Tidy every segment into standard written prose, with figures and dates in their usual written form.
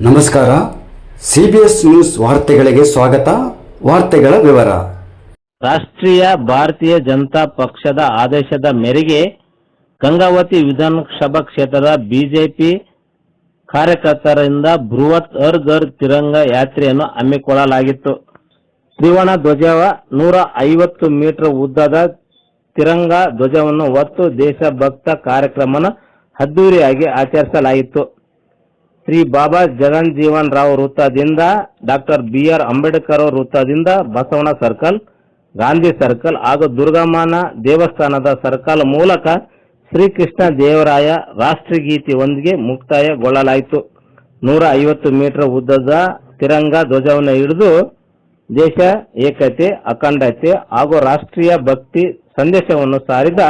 ನಮಸ್ಕಾರ. CBS news ವಾರ್ತೆಗಳಿಗೆ ಸ್ವಾಗತ. ವಾರ್ತೆಗಳ ವಿವರ. ರಾಷ್ಟ್ರೀಯ ಭಾರತೀಯ ಜನತಾ ಪಕ್ಷದ ಆದೇಶದ ಮೇರೆಗೆ ಗಂಗಾವತಿ ವಿಧಾನಸಭಾ ಕ್ಷೇತ್ರದ ಬಿಜೆಪಿ ಕಾರ್ಯಕರ್ತರಿಂದ ಬೃಹತ್ ಹರ್ ಘರ್ ತಿರಂಗ ಯಾತ್ರೆಯನ್ನು ಹಮ್ಮಿಕೊಳ್ಳಲಾಗಿತ್ತು. ತ್ರಿವರ್ಣ ಧ್ವಜ 150 ಮೀಟರ್ ಉದ್ದದ ತಿರಂಗ ಧ್ವಜವನ್ನು ಹೊತ್ತು ದೇಶಭಕ್ತ ಕಾರ್ಯಕ್ರಮವನ್ನು ಅದ್ದೂರಿಯಾಗಿ ಆಚರಿಸಲಾಯಿತು. ಶ್ರೀ ಬಾಬಾ ಜಗಜೀವನ್ ರಾವ್ ವೃತ್ತದಿಂದ ಡಾಕ್ಟರ್ BR ಅಂಬೇಡ್ಕರ್ ವೃತ್ತದಿಂದ ಬಸವಣ್ಣ ಸರ್ಕಲ್, ಗಾಂಧಿ ಸರ್ಕಲ್ ಹಾಗೂ ದುರ್ಗಮ್ಮನ ದೇವಸ್ಥಾನದ ಸರ್ಕಲ್ ಮೂಲಕ ಶ್ರೀಕೃಷ್ಣ ದೇವರಾಯ ರಾಷ್ಟ್ರಗೀತೆಯೊಂದಿಗೆ ಮುಕ್ತಾಯಗೊಳ್ಳಲಾಯಿತು. 150 ಮೀಟರ್ ಉದ್ದದ ತಿರಂಗ ಧ್ವಜವನ್ನು ಹಿಡಿದು ದೇಶ ಏಕತೆ, ಅಖಂಡತೆ ಹಾಗೂ ರಾಷ್ಟ್ರೀಯ ಭಕ್ತಿ ಸಂದೇಶವನ್ನು ಸಾರಿದ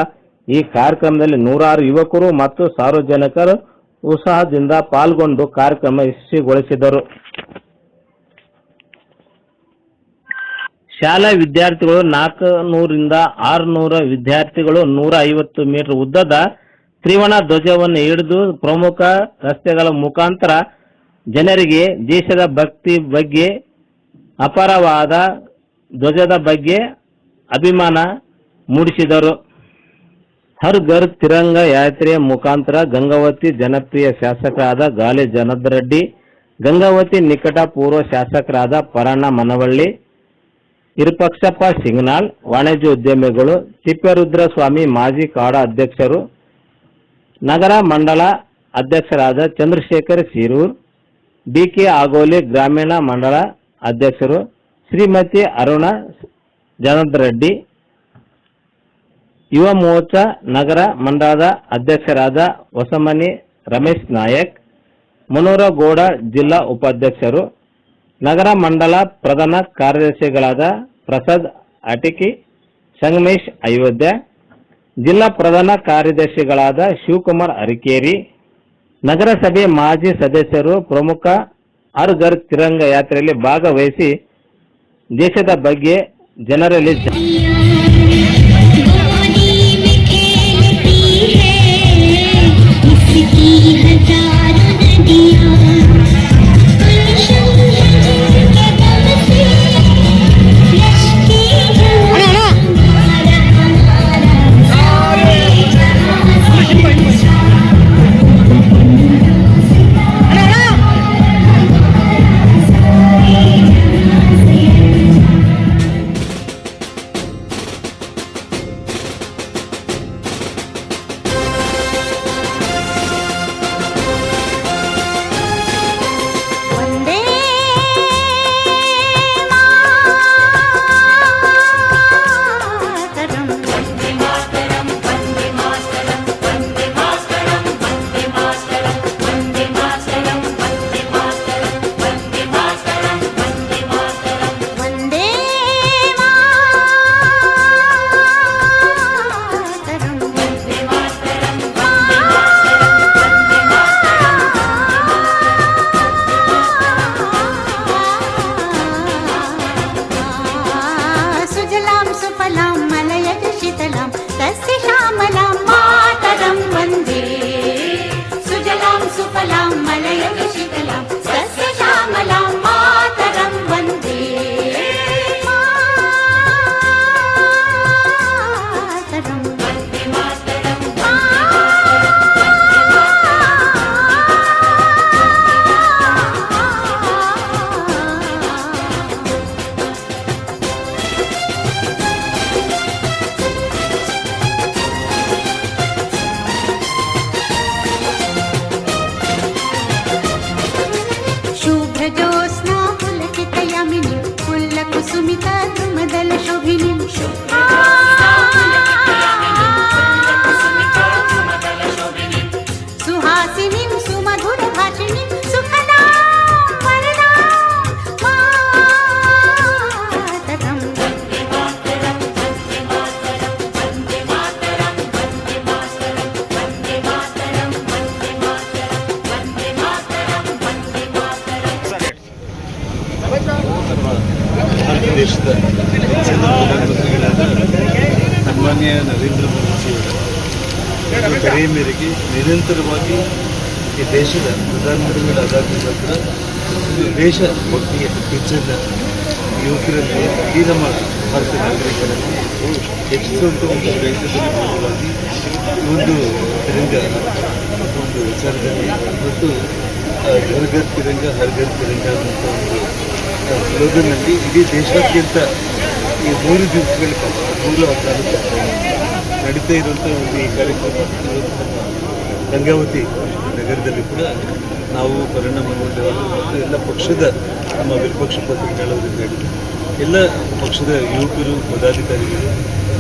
ಈ ಕಾರ್ಯಕ್ರಮದಲ್ಲಿ ನೂರಾರು ಯುವಕರು ಮತ್ತು ಸಾರ್ವಜನಿಕರು ಉತ್ಸಾಹದಿಂದ ಪಾಲ್ಗೊಂಡು ಕಾರ್ಯಕ್ರಮ ಯಶಸ್ವಿಗೊಳಿಸಿದರು. ಶಾಲಾ ವಿದ್ಯಾರ್ಥಿಗಳು 400 ರಿಂದ 600 ವಿದ್ಯಾರ್ಥಿಗಳು 150 ಮೀಟರ್ ಉದ್ದದ ತ್ರಿವರ್ಣ ಧ್ವಜವನ್ನು ಹಿಡಿದು ಪ್ರಮುಖ ರಸ್ತೆಗಳ ಮುಖಾಂತರ ಜನರಿಗೆ ದೇಶದ ಭಕ್ತಿ ಬಗ್ಗೆ, ಅಪಾರವಾದ ಧ್ವಜದ ಬಗ್ಗೆ ಅಭಿಮಾನ ಮೂಡಿಸಿದರು. ಹರ್ ಘರ್ ತಿರಂಗ ಯಾತ್ರೆಯ ಮುಖಾಂತರ ಗಂಗಾವತಿ ಜನಪ್ರಿಯ ಶಾಸಕರಾದ ಗಾಲಿ ಜನಾರ್ದನ ರೆಡ್ಡಿ, ಗಂಗಾವತಿ ನಿಕಟ ಪೂರ್ವ ಶಾಸಕರಾದ ಪರಣ್ಣ ಮನವಳ್ಳಿ, ವಿರೂಪಾಕ್ಷಪ್ಪ ಸಿಂಗ್ನಾಳ್, ವಾಣಿಜ್ಯ ಉದ್ಯಮಿಗಳು, ತಿಪ್ಪೇರುದ್ರಸ್ವಾಮಿ ಮಾಜಿ ಕಾಡಾ ಅಧ್ಯಕ್ಷರು, ನಗರ ಮಂಡಲ ಅಧ್ಯಕ್ಷರಾದ ಚಂದ್ರಶೇಖರ್ ಶಿರೂರ್, DK ಆಗೋಲಿ ಗ್ರಾಮೀಣ ಮಂಡಲ ಅಧ್ಯಕ್ಷರು, ಶ್ರೀಮತಿ ಅರುಣ ಜನಾರ್ದನ ರೆಡ್ಡಿ, ಯುವ ಮೋರ್ಚಾ ನಗರ ಮಂಡಲದ ಅಧ್ಯಕ್ಷರಾದ ಹೊಸಮನಿ ರಮೇಶ್ ನಾಯಕ್, ಮನೋರಗೌಡ ಜಿಲ್ಲಾ ಉಪಾಧ್ಯಕ್ಷರು, ನಗರ ಮಂಡಲ ಪ್ರಧಾನ ಕಾರ್ಯದರ್ಶಿಗಳಾದ ಪ್ರಸಾದ್ ಅಟಿಕಿ, ಸಂಗಮೇಶ್ ಅಯೋಧ್ಯ, ಜಿಲ್ಲಾ ಪ್ರಧಾನ ಕಾರ್ಯದರ್ಶಿಗಳಾದ ಶಿವಕುಮಾರ್ ಅರಿಕೇರಿ, ನಗರಸಭೆ ಮಾಜಿ ಸದಸ್ಯರು ಪ್ರಮುಖ ಹರ್ ಘರ್ ತಿರಂಗ ಯಾತ್ರೆಯಲ್ಲಿ ಭಾಗವಹಿಸಿ ದೇಶದ ಬಗ್ಗೆ ಜನರಲ್ಲಿ ದೇಶದ ಪ್ರಧಾನಮಂತ್ರಿಗಳಾದ ಸನ್ಮಾನ್ಯ ನರೇಂದ್ರ ಮೋದಿಜಿಯವರ ಕರೆ ಮೇರೆಗೆ ನಿರಂತರವಾಗಿ ಈ ದೇಶದ ಪ್ರಧಾನಮಂತ್ರಿಗಳಾದ ನಂತರ ದೇಶ ಭಕ್ತಿಯ ಹೆಚ್ಚಿನ ಯುವಕರಲ್ಲಿ ಇಡೀ ನಮ್ಮ ಭಾರತ ನಾಗರಿಕರಲ್ಲಿ ಹೆಚ್ಚಿಸುವಂಥ ಒಂದು ಪ್ರಯತ್ನದಲ್ಲಿ ಭಾಗವಾಗಿ ಈ ಒಂದು ತಿರಂಗ ಒಂದು ವಿಚಾರದಲ್ಲಿ ಮತ್ತು ಘರ್ ಘರ್ ತಿರಂಗ ಹರ್ ಘರ್ ತಿರಂಗ ಅನ್ನುವಂಥ ಒಂದು ಸ್ಲೋಗನ್ನಲ್ಲಿ ಇಡೀ ದೇಶಾದ್ಯಂತ ಈ 3 ದಿವಸಗಳ ಕಾಲ 3 ತಾಲೂಕು ನಡೀತಾ ಇರುವಂಥ ಒಂದು ಈ ಕಾರ್ಯಕ್ರಮ ಇವತ್ತು ನಮ್ಮ ಗಂಗಾವತಿ ನಗರದಲ್ಲಿ ಕೂಡ ನಾವು ಪರಿಣಾಮಗೊಂಡವರು ಮತ್ತು ಎಲ್ಲ ಪಕ್ಷದ ನಮ್ಮ ವಿಪಕ್ಷ ಪತ್ರಿಕೆಗಳವರಿಂದ ಎಲ್ಲ ಪಕ್ಷದ ಯುವಕರು ಪದಾಧಿಕಾರಿಗಳು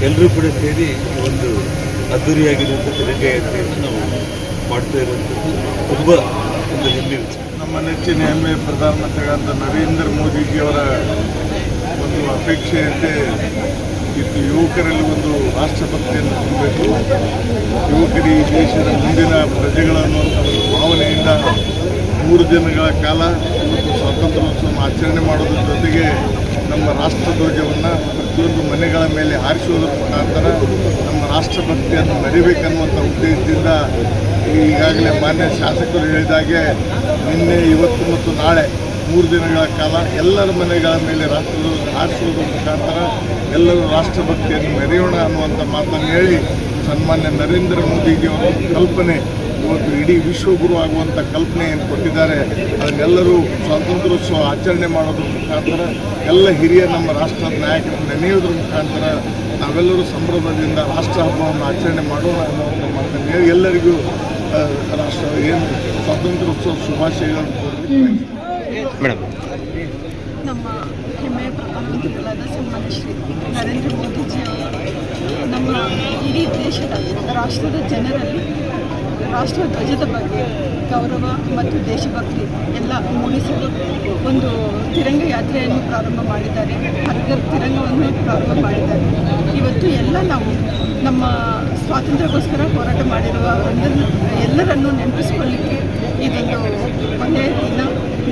ಎಲ್ಲರೂ ಕೂಡ ಸೇರಿ ಈ ಒಂದು ಅದ್ದೂರಿಯಾಗಿರುವಂಥ ತಿರಂಗ ಯಾತ್ರೆಯನ್ನು ನಾವು ಮಾಡ್ತಾ ಇರುವಂಥದ್ದು ತುಂಬ ಒಂದು ಹೆಮ್ಮೆ ವಿಚಾರ. ನಮ್ಮ ನೆಚ್ಚಿನ ಹೆಮ್ಮೆ ಪ್ರಧಾನಮಂತ್ರಿಗಳಾದ ನರೇಂದ್ರ ಮೋದಿಜಿಯವರ ಒಂದು ಅಪೇಕ್ಷೆಯಂತೆ ಇದು ಯುವಕರಲ್ಲಿ ಒಂದು ರಾಷ್ಟ್ರಭಕ್ತಿಯನ್ನು ತುಂಬಬೇಕು. ಯುವಕರು ಈ ದೇಶದ ಮುಂದಿನ ಪ್ರಜೆಗಳನ್ನುವಂಥ ಒಂದು ಭಾವನೆಯಿಂದ 3 ದಿನಗಳ ಕಾಲ ಸ್ವಾತಂತ್ರ್ಯೋತ್ಸವವನ್ನು ಆಚರಣೆ ಮಾಡೋದ್ರ ಜೊತೆಗೆ ನಮ್ಮ ರಾಷ್ಟ್ರಧ್ವಜವನ್ನು ಪ್ರತಿಯೊಂದು ಮನೆಗಳ ಮೇಲೆ ಹಾರಿಸುವುದರ ಮುಖಾಂತರ ನಮ್ಮ ರಾಷ್ಟ್ರಭಕ್ತಿಯನ್ನು ಮೆರಿಬೇಕನ್ನುವಂಥ ಉದ್ದೇಶದಿಂದ ಈಗಾಗಲೇ ಮಾನ್ಯ ಶಾಸಕರು ಹೇಳಿದಾಗೆ ನಿನ್ನೆ ಇವತ್ತು ಮತ್ತು ನಾಳೆ 3 ದಿನಗಳ ಕಾಲ ಎಲ್ಲರ ಮನೆಗಳ ಮೇಲೆ ರಾಷ್ಟ್ರಧ್ವಜ ಹಾರಿಸುವುದರ ಮುಖಾಂತರ ಎಲ್ಲರೂ ರಾಷ್ಟ್ರಭಕ್ತಿಯನ್ನು ಮೆರೆಯೋಣ ಅನ್ನುವಂಥ ಮಾತನ್ನು ಹೇಳಿ ಸನ್ಮಾನ್ಯ ನರೇಂದ್ರ ಮೋದಿಜಿಯವರ ಕಲ್ಪನೆ ಇವತ್ತು ಇಡೀ ವಿಶ್ವಗುರು ಆಗುವಂಥ ಕಲ್ಪನೆ ಏನು ಕೊಟ್ಟಿದ್ದಾರೆ ಅದನ್ನೆಲ್ಲರೂ ಸ್ವಾತಂತ್ರ್ಯೋತ್ಸವ ಆಚರಣೆ ಮಾಡೋದ್ರ ಮುಖಾಂತರ ಎಲ್ಲ ಹಿರಿಯ ನಮ್ಮ ರಾಷ್ಟ್ರದ ನಾಯಕರು ನೆನೆಯೋದ್ರ ಮುಖಾಂತರ ನಾವೆಲ್ಲರೂ ಸಂಭ್ರಮದಿಂದ ರಾಷ್ಟ್ರ ಹಬ್ಬವನ್ನು ಆಚರಣೆ ಮಾಡೋಣ ಅನ್ನುವಂಥ ಮಾತನ್ನು ಹೇಳಿ ಎಲ್ಲರಿಗೂ ರಾಷ್ಟ್ರ ಏನು ಸ್ವಾತಂತ್ರ್ಯೋತ್ಸವ ಶುಭಾಶಯಗಳನ್ನು ಕೋರಬೇಕು. ಮೇಡಮ್, ನಮ್ಮ ಹೆಮ್ಮೆಯ ಪ್ರಧಾನಮಂತ್ರಿಗಳಾದ ಸನ್ಮಾನ್ಯ ಶ್ರೀ ನರೇಂದ್ರ ಮೋದಿಜಿಯವರು ನಮ್ಮ ಇಡೀ ದೇಶದ ರಾಷ್ಟ್ರದ ಜನರಲ್ಲಿ ರಾಷ್ಟ್ರ ಧ್ವಜದ ಬಗ್ಗೆ ಗೌರವ ಮತ್ತು ದೇಶಭಕ್ತಿ ಎಲ್ಲ ಮೂಡಿಸಲು ಒಂದು ತಿರಂಗ ಯಾತ್ರೆಯನ್ನು ಪ್ರಾರಂಭ ಮಾಡಿದ್ದಾರೆ. ಹರ್ಘರ್ ತಿರಂಗವನ್ನು ಪ್ರಾರಂಭ ಮಾಡಿದ್ದಾರೆ. ಇವತ್ತು ಎಲ್ಲ ನಾವು ನಮ್ಮ ಸ್ವಾತಂತ್ರ್ಯಕ್ಕೋಸ್ಕರ ಹೋರಾಟ ಮಾಡಿರುವ ಎಲ್ಲರನ್ನು ನೆನಪಿಸಿಕೊಳ್ಳಲಿಕ್ಕೆ ಇದೊಂದು ಒಳ್ಳೆಯ ದಿನ.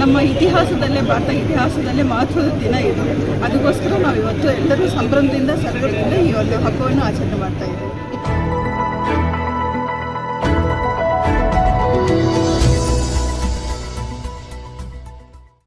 ನಮ್ಮ ಇತಿಹಾಸದಲ್ಲೇ ಭಾರತ ಇತಿಹಾಸದಲ್ಲೇ ಮಹತ್ವದ ದಿನ ಇದು. ಅದಕ್ಕೋಸ್ಕರ ನಾವು ಇವತ್ತು ಎಲ್ಲರೂ ಸಂಭ್ರಮದಿಂದ ಸಡಗರದಿಂದ ಈ ಒಂದು ಹಬ್ಬವನ್ನು ಆಚರಣೆ ಮಾಡ್ತಾ ಇದ್ದೇವೆ.